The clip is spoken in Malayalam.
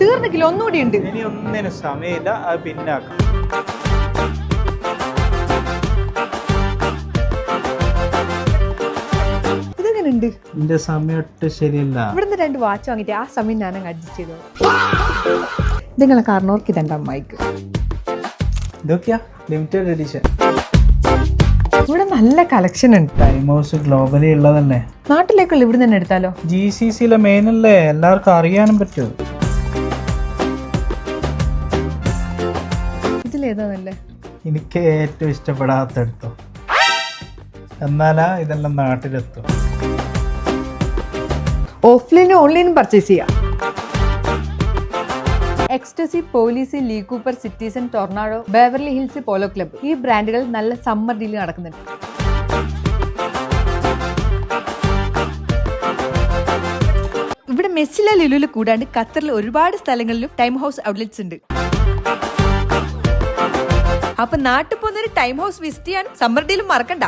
തീർന്നില്ല, ഒന്നുകൂടി ഉണ്ട്. ഇനി ഒന്നിനും സമയമില്ല, അത് പിന്നാക്കാം. ഇതെങ്ങനെയുണ്ട്? എന്റെ സമയം ഒട്ടും ശരിയല്ല. ഇവിടുന്ന് 2 വാച്ച് വാങ്ങിട്ട് ആ സമയം ഞാനങ്ങ് അഡ്ജസ്റ്റ് ചെയ്തോ. നിങ്ങളെ കാരണവർക്ക് ഇതെന്റെ അമ്മായിക്ക്. ഇതൊക്കെയാ ലിമിറ്റഡ് എഡിഷൻ. ഇവിടെ നല്ല കളക്ഷൻ ഉണ്ട്. ടൈം ഹൗസ് ഗ്ലോബലി ഉള്ളതല്ലേ. നാട്ടിലേക്കുള്ള ഇവിടെ തന്നെ എടുത്താലോ? GCCയിലെ മെയിൻ അല്ലേ, എല്ലാവർക്കും അറിയാനും പറ്റും. ഇതിലേതാ നല്ലേ? എനിക്ക് ഏറ്റവും ഇഷ്ടപ്പെടാത്തെടുത്തോ, എന്നാലാ ഇതെല്ലാം നാട്ടിലെത്തും. ഓഫ്ലൈനും ഓൺലൈനും പർച്ചേസ് ചെയ്യാം. Ecstasy, Police, Lee Cooper, Citizen, Tornado, Beverly Hills, Polo Club, ഈ ബ്രാൻഡുകൾ നല്ല സമ്മർ ഡീൽ നടക്കുന്നുണ്ട്. ഇവിടെ മെസ്സില ലുലുവിൽ കൂടാണ്ട് ഖത്തറിൽ ഒരുപാട് സ്ഥലങ്ങളിലും ടൈം ഹൗസ് ഔട്ട്ലെറ്റ്സ് ഉണ്ട്. അപ്പൊ നാട്ടിൽ പോകുന്നൊരു ടൈം ഹൗസ് വിസിറ്റ് ചെയ്യാനും സമ്മർ ഡീലും മറക്കണ്ട.